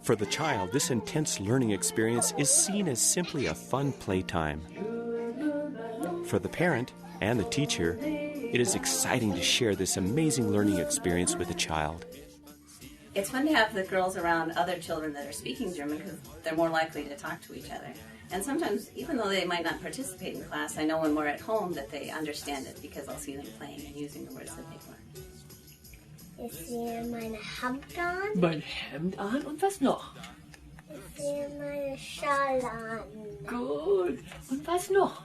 For the child, this intense learning experience is seen as simply a fun playtime. For the parent and the teacher, it is exciting to share this amazing learning experience with the child. It's fun to have the girls around other children that are speaking German because they're more likely to talk to each other. And sometimes, even though they might not participate in class, I know when we're at home that they understand it because I'll see them playing and using the words that they've learned. Ich sehe meine Hemd an. Mein Hemd an und was noch? Ich sehe meine Schale an. Gut. Und was noch?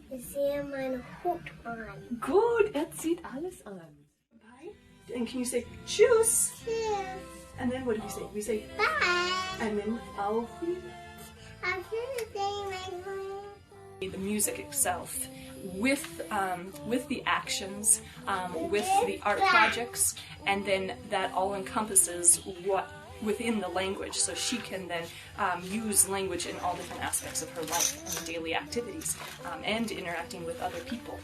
Ich sehe meinen Hut an. Gut, zieht alles an. Bye. And can you say tschüss? Tschüss. And then what do we say? We say Bye. and then auf I'm saying my the music itself, with the actions, with the art projects, and then that all encompasses what within the language, so she can then use language in all different aspects of her life and daily activities, and interacting with other people,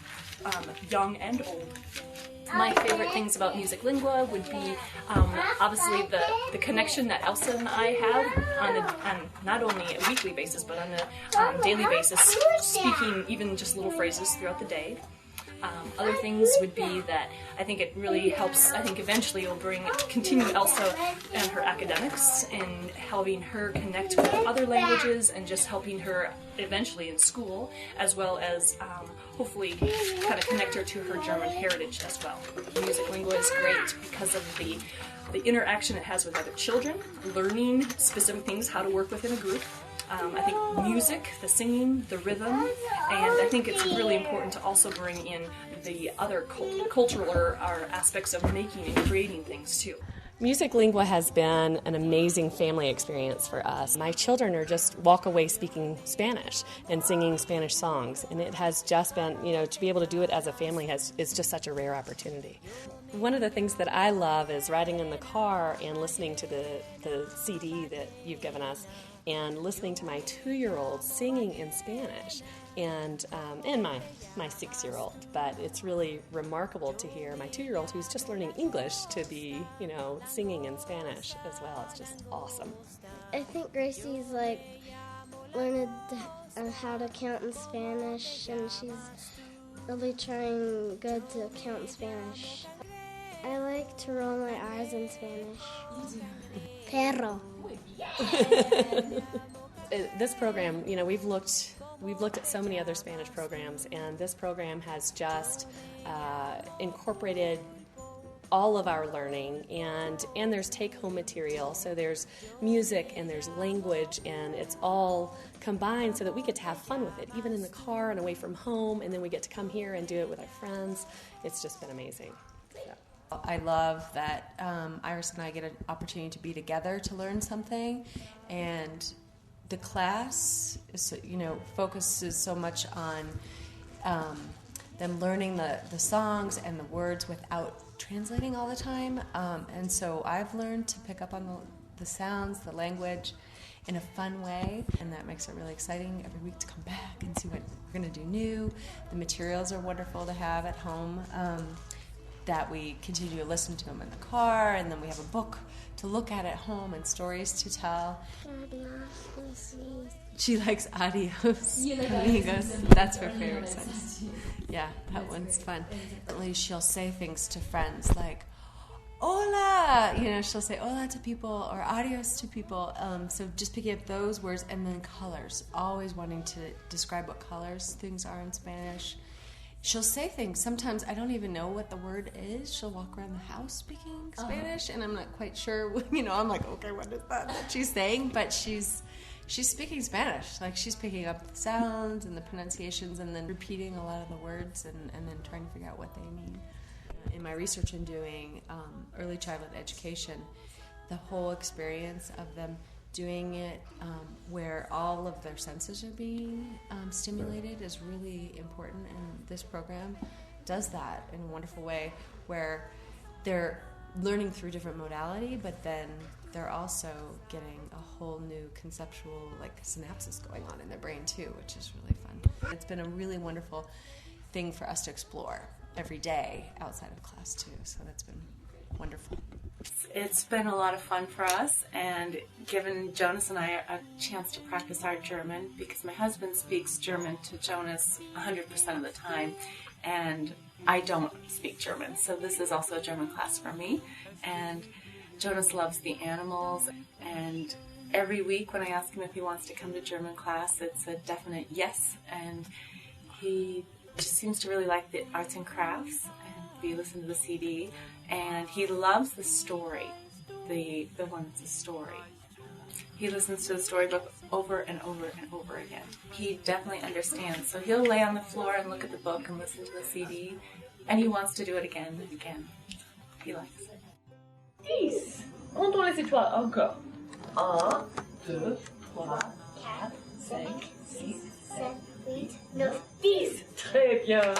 young and old. My favorite things about Music Lingua would be obviously the connection that Elsa and I have on not only a weekly basis but on a daily basis, speaking even just little phrases throughout the day. Other things would be that I think it really helps, I think eventually it will continue Elsa and her academics and helping her connect with other languages and just helping her eventually in school, as well as hopefully kind of connect her to her German heritage as well. Music Lingua is great because of the interaction it has with other children, learning specific things, how to work within a group. I think music, the singing, the rhythm, and I think it's really important to also bring in the other cultural or aspects of making and creating things too. Music Lingua has been an amazing family experience for us. My children are just walk away speaking Spanish and singing Spanish songs, and it has just been, to be able to do it as a family is just such a rare opportunity. One of the things that I love is riding in the car and listening to the CD that you've given us, and listening to my 2-year-old singing in Spanish, and my 6-year-old. But it's really remarkable to hear my 2-year-old, who's just learning English, to be, singing in Spanish as well. It's just awesome. I think Gracie's learning how to count in Spanish, and she's really trying good to count in Spanish. I like to roll my R's in Spanish. Perro. This program, we've looked at so many other Spanish programs, and this program has just incorporated all of our learning, and there's take-home material, so there's music and there's language, and it's all combined so that we get to have fun with it, even in the car and away from home, and then we get to come here and do it with our friends. It's just been amazing. I love that Iris and I get an opportunity to be together to learn something, and the class is, focuses so much on them learning the songs and the words without translating all the time, and so I've learned to pick up on the sounds, the language, in a fun way, and that makes it really exciting every week to come back and see what we're going to do new. The materials are wonderful to have at home. That we continue to listen to them in the car, and then we have a book to look at home and stories to tell. She likes adios, amigos. That's her favorite sentence. Yeah, that one's fun. She'll say things to friends like, hola, she'll say hola to people or adios to people. So just picking up those words, and then colors, always wanting to describe what colors things are in Spanish. She'll say things. Sometimes I don't even know what the word is. She'll walk around the house speaking Spanish, and I'm not quite sure. I'm like, okay, what is that she's saying? But she's speaking Spanish. Like, she's picking up the sounds and the pronunciations, and then repeating a lot of the words, and then trying to figure out what they mean. In my research in doing early childhood education, the whole experience of them doing it where all of their senses are being stimulated is really important, and this program does that in a wonderful way, where they're learning through different modality, but then they're also getting a whole new conceptual synapses going on in their brain too, which is really fun. It's been a really wonderful thing for us to explore every day outside of class too, so that's been wonderful. It's been a lot of fun for us and given Jonas and I a chance to practice our German, because my husband speaks German to Jonas 100% of the time and I don't speak German, so this is also a German class for me. And Jonas loves the animals, and every week when I ask him if he wants to come to German class, it's a definite yes, and he just seems to really like the arts and crafts, and we listen to the CD, and he loves the story, the one that's a story. He listens to the storybook over and over and over again. He definitely understands, so he'll lay on the floor and look at the book and listen to the CD, and he wants to do it again and again. He likes it. 10. Comptons les étoiles encore. 1, 2, 3, 4, 5, 6, 7, 8, 9, 10. Très bien.